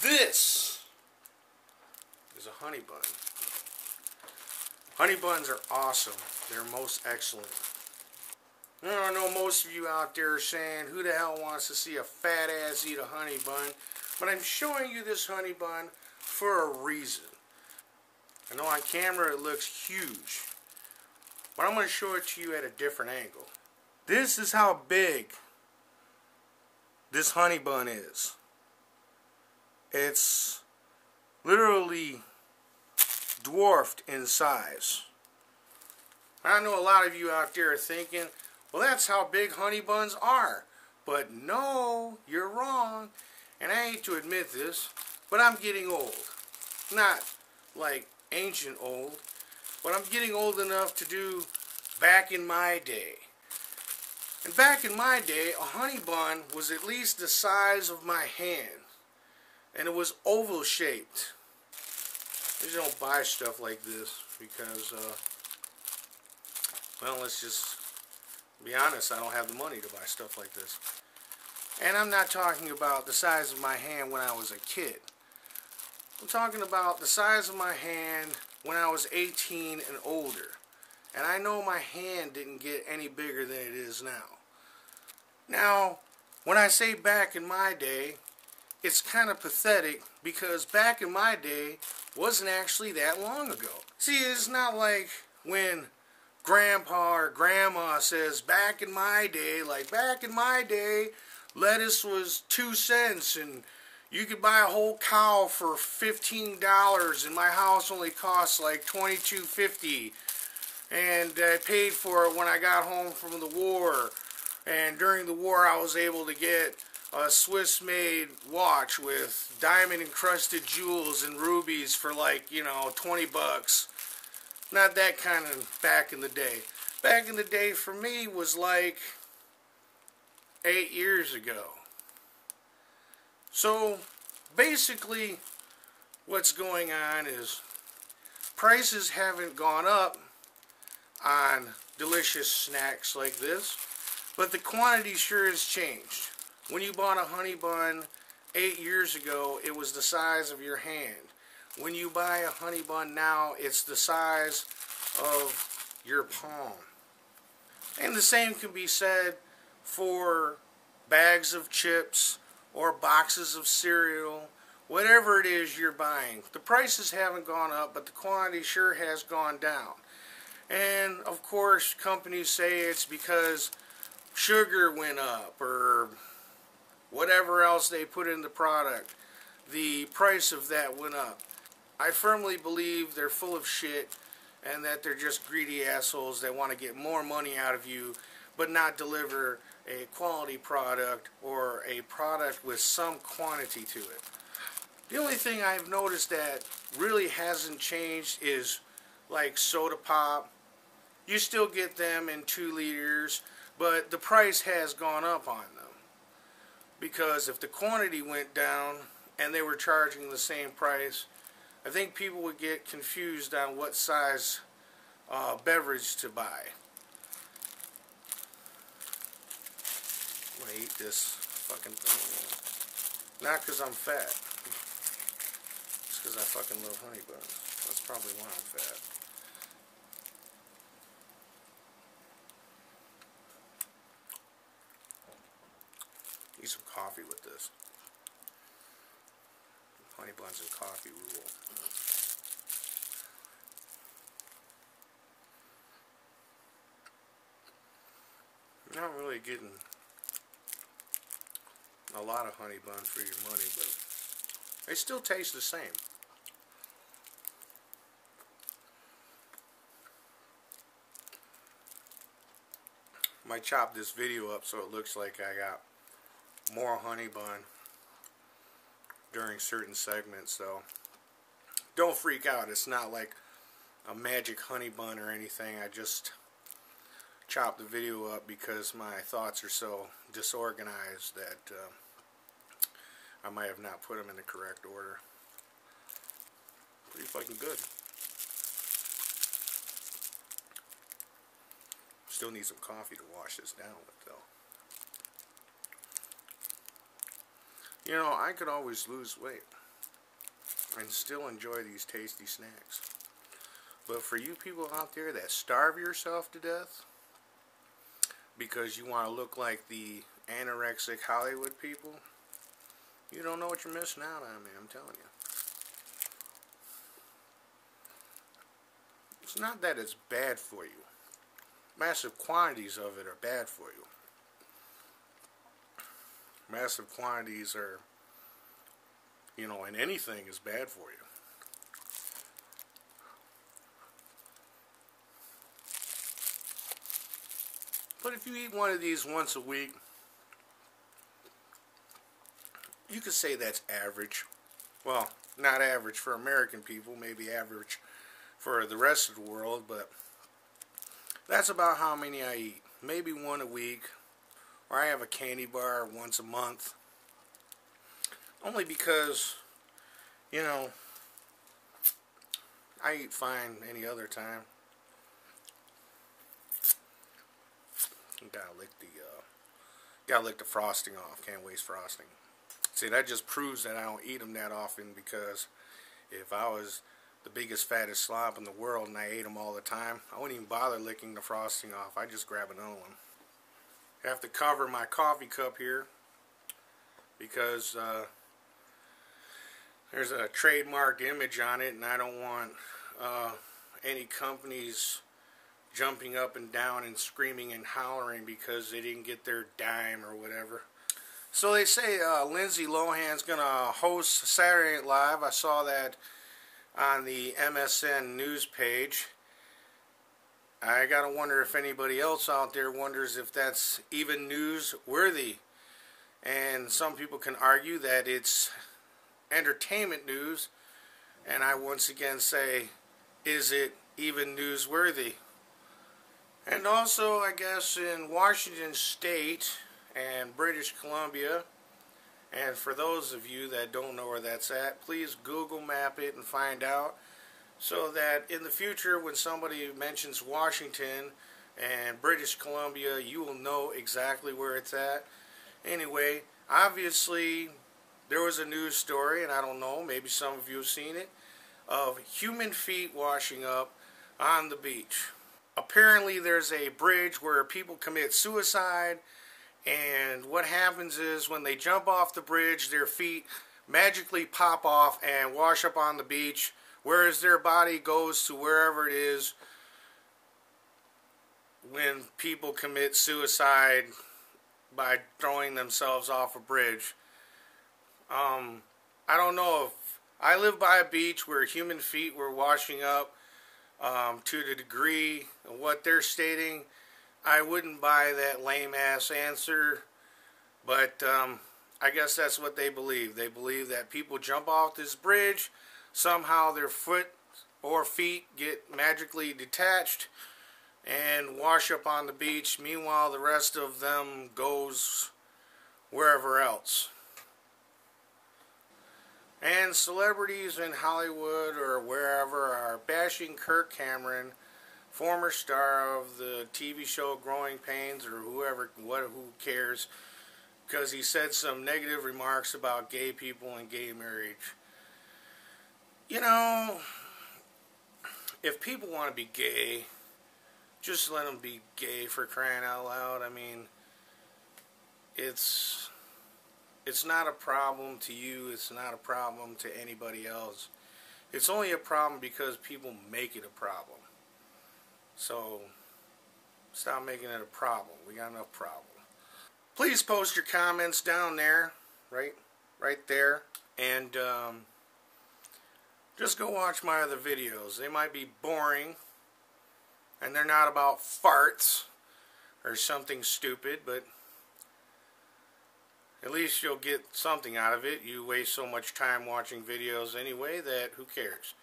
This is a honey bun. Honey buns are awesome. They're most excellent. I know most of you out there are saying, who the hell wants to see a fat ass eat a honey bun? But I'm showing you this honey bun for a reason. I know on camera it looks huge, but I'm going to show it to you at a different angle. This is how big this honey bun is. It's literally dwarfed in size. I know a lot of you out there are thinking, well, that's how big honey buns are. But no, you're wrong. And I hate to admit this, but I'm getting old. Not like ancient old, but I'm getting old enough to do back in my day. And back in my day, a honey bun was at least the size of my hand. And it was oval shaped. I just don't buy stuff like this because, well, let's just be honest, I don't have the money to buy stuff like this. And I'm not talking about the size of my hand when I was a kid. I'm talking about the size of my hand when I was 18 and older. And I know my hand didn't get any bigger than it is now. Now, when I say back in my day, it's kind of pathetic because back in my day wasn't actually that long ago. See, it's not like when grandpa or grandma says back in my day, like back in my day lettuce was 2 cents and you could buy a whole cow for $15 and my house only costs like $22.50 and I paid for it when I got home from the war, and during the war I was able to get a Swiss made watch with diamond encrusted jewels and rubies for like, you know, 20 bucks. Not that kind of back in the day. Back in the day for me was like 8 years ago. So basically what's going on is prices haven't gone up on delicious snacks like this, but the quantity sure has changed. When you bought a honey bun 8 years ago, it was the size of your hand. When you buy a honey bun now, it's the size of your palm. And the same can be said for bags of chips or boxes of cereal, whatever it is you're buying. The prices haven't gone up, but the quantity sure has gone down. And of course, companies say it's because sugar went up or whatever else they put in the product. The price of that went up. I firmly believe they're full of shit and that they're just greedy assholes that want to get more money out of you but not deliver a quality product or a product with some quantity to it. The only thing I've noticed that really hasn't changed is like soda pop. You still get them in 2 liters, but the price has gone up on them. Because if the quantity went down and they were charging the same price, I think people would get confused on what size beverage to buy. I'm going to eat this fucking thing. Not because I'm fat. It's because I fucking love honey buns. That's probably why I'm fat. Need some coffee with this. Honey buns and coffee rule. Not really getting a lot of honey bun for your money, but they still taste the same. Might chop this video up so it looks like I got more honey bun during certain segments, so don't freak out. It's not like a magic honey bun or anything. I just chopped the video up because my thoughts are so disorganized that I might have not put them in the correct order. Pretty fucking good. Still need some coffee to wash this down with, though. You know, I could always lose weight. and still enjoy these tasty snacks. But for you people out there that starve yourself to death because you want to look like the anorexic Hollywood people, you don't know what you're missing out on, man. I'm telling you. It's not that it's bad for you. Massive quantities of it are bad for you. Massive quantities are, you know, and anything is bad for you. But if you eat one of these once a week, you could say that's average. Well, not average for American people, maybe average for the rest of the world, but that's about how many I eat. Maybe one a week, or I have a candy bar once a month. Only because, you know, I eat fine any other time. Gotta lick the frosting off. Can't waste frosting. See, that just proves that I don't eat them that often, because if I was the biggest, fattest slob in the world and I ate them all the time, I wouldn't even bother licking the frosting off. I'd just grab another one. I have to cover my coffee cup here because there's a trademarked image on it, and I don't want any companies jumping up and down and screaming and hollering because they didn't get their dime or whatever. So they say Lindsay Lohan's gonna host Saturday Night Live. I saw that on the MSN news page. I gotta wonder if anybody else out there wonders if that's even newsworthy. And some people can argue that it's entertainment news, and I once again say, is it even newsworthy? And also, I guess, in Washington State and British Columbia, and for those of you that don't know where that's at, please Google map it and find out, so that in the future when somebody mentions Washington and British Columbia, you will know exactly where it's at. Anyway, obviously there was a news story, and I don't know, maybe some of you have seen it, of human feet washing up on the beach. Apparently there's a bridge where people commit suicide, and what happens is when they jump off the bridge, their feet magically pop off and wash up on the beach, whereas their body goes to wherever it is when people commit suicide by throwing themselves off a bridge. I don't know if I live by a beach where human feet were washing up to the degree of what they're stating. I wouldn't buy that lame ass answer, but I guess that's what they believe. They believe that people jump off this bridge, somehow their foot or feet get magically detached and wash up on the beach. Meanwhile, the rest of them goes wherever else. And celebrities in Hollywood or wherever are bashing Kirk Cameron, former star of the TV show Growing Pains, or who cares, because he said some negative remarks about gay people and gay marriage. You know, if people want to be gay, just let them be gay, for crying out loud. I mean, it's not a problem to you. It's not a problem to anybody else. It's only a problem because people make it a problem. So, stop making it a problem. We got enough problem. Please post your comments down there, right there, and just go watch my other videos. They might be boring, and they're not about farts or something stupid, but at least you'll get something out of it. You waste so much time watching videos anyway that who cares?